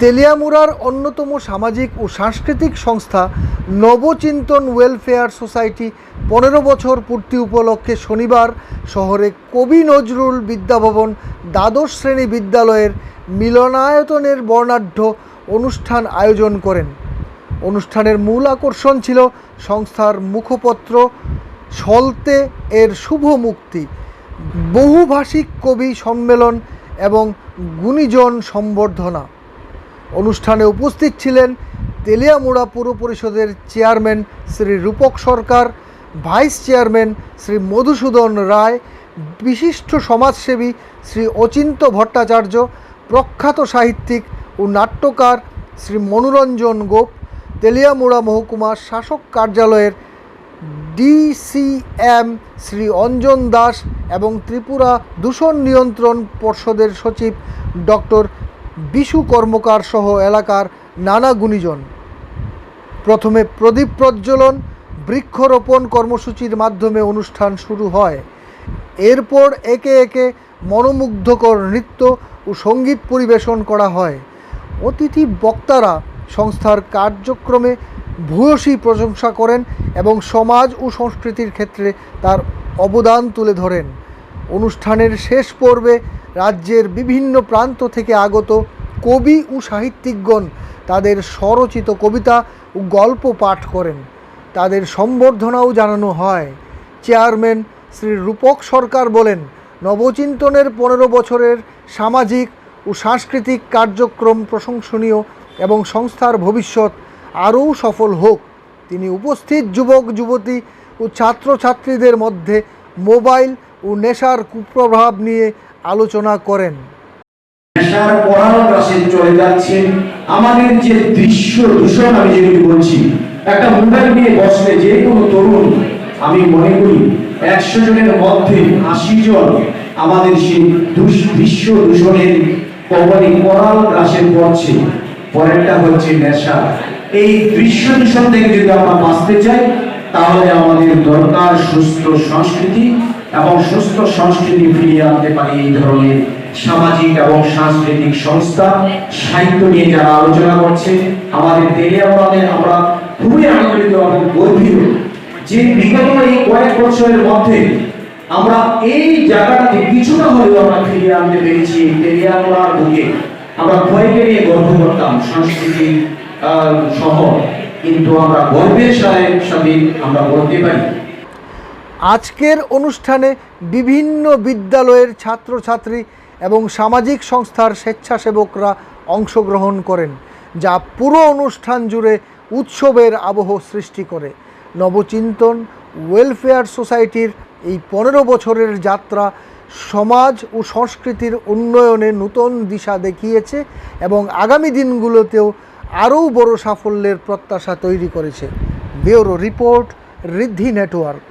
তেলিয়ামুড়ার অন্যতম সামাজিক ও সাংস্কৃতিক সংস্থা নবচিন্তন ওয়েলফেয়ার সোসাইটি 15 বছর পূর্তি উপলক্ষে শনিবার শহরে কবি নজরুল বিদ্যাভবন দ্বাদশ শ্রেণী বিদ্যালয়ের মিলনায়তনের বর্ণাঢ্য অনুষ্ঠান আয়োজন করেন। অনুষ্ঠানের মূল আকর্ষণ ছিল সংস্থার মুখপত্র সলতে এর শুভ মুক্তি, বহুভাষিক কবি সম্মেলন এবং গুণীজন সম্বর্ধনা। অনুষ্ঠানে উপস্থিত ছিলেন তেলিয়ামুড়া পৌর পরিষদের চেয়ারম্যান শ্রী রূপক সরকার, ভাইস চেয়ারম্যান শ্রী মধুসূদন রায়, বিশিষ্ট সমাজসেবী শ্রী অচিন্ত ভট্টাচার্য, প্রখ্যাত সাহিত্যিক ও নাট্যকার শ্রী মনোরঞ্জন গোপ, তেলিয়ামুড়া মহকুমা শাসক কার্যালয়ের ডিসিএম শ্রী অঞ্জন দাস এবং ত্রিপুরা দূষণ নিয়ন্ত্রণ পর্ষদের সচিব ডক্টর বিশু কর্মকার সহ এলাকার নানা গুণীজন। প্রথমে প্রদীপ প্রজ্বলন, বৃক্ষরোপণ কর্মসূচির মাধ্যমে অনুষ্ঠান শুরু হয়। এরপর একে একে মনোমুগ্ধকর নৃত্য ও সঙ্গীত পরিবেশন করা হয়। অতিথি বক্তারা সংস্থার কার্যক্রমে ভূয়সী প্রশংসা করেন এবং সমাজ ও সংস্কৃতির ক্ষেত্রে তার অবদান তুলে ধরেন। অনুষ্ঠানের শেষ পর্বে রাজ্যের বিভিন্ন প্রান্ত থেকে আগত কবি ও সাহিত্যিকগণ তাদের স্বরচিত কবিতা ও গল্প পাঠ করেন। তাদের সম্বর্ধনাও জানানো হয়। চেয়ারম্যান শ্রী রূপক সরকার বলেন, নবচিন্তনের 15 বছরের সামাজিক ও সাংস্কৃতিক কার্যক্রম প্রশংসনীয় এবং সংস্থার ভবিষ্যৎ আরও সফল হোক। তিনি উপস্থিত যুবক যুবতী ও ছাত্রছাত্রীদের মধ্যে মোবাইল ও নেশার কুপ্রভাব নিয়ে আলোচনা করেন। নেশার পরাকাশে চলে যাচ্ছে আমাদের যে দৃশ্য দূষণ, আমি যেগুলি বলছি, একটা মোবাইল নিয়ে বসলে যে কোনো তরুণ, আমি মনে করি 100 জনের মধ্যে 80 জন আমাদের সেই দৃশ্য দূষণের কবলে করাল গ্রাসে পড়ছে। পরেরটা হচ্ছে নেশা। এই দৃশ্য দূষণ থেকে যদি আমরা বাঁচতে চাই, তাহলে আমাদের দরকার সুস্থ সংস্কৃতি, এবং সুস্থ সংস্কৃতি ফিরিয়ে আনতে পারি এই ধরনের সামাজিক এবং সাংস্কৃতিক সংস্থা। সাহিত্য নিয়ে যারা আলোচনা করছে, আমাদের তেলিয়ামুড়াতে আমরা খুবই আনন্দিত এবং গর্বিত যে বিগত এই কয়েক বছরের মধ্যে আমরা এই জায়গাটাতে কিছুটা হলেও আমরা ফিরিয়ে আনতে পেরেছি। তেলিয়ামুড়ার বুকে আমরা ভয়কে নিয়ে গর্ব করতাম সংস্কৃতি শহর, কিন্তু আমরা গর্বের সাথে আমরা বলতে পারি। আজকের অনুষ্ঠানে বিভিন্ন বিদ্যালয়ের ছাত্রছাত্রী এবং সামাজিক সংস্থার স্বেচ্ছাসেবকরা অংশগ্রহণ করেন, যা পুরো অনুষ্ঠান জুড়ে উৎসবের আবহ সৃষ্টি করে। নবচিন্তন ওয়েলফেয়ার সোসাইটির এই 15 বছরের যাত্রা সমাজ ও সংস্কৃতির উন্নয়নে নতুন দিশা দেখিয়েছে এবং আগামী দিনগুলোতেও আরও বড় সাফল্যের প্রত্যাশা তৈরি করেছে। ব্যুরো রিপোর্ট, ঋদ্ধি নেটওয়ার্ক।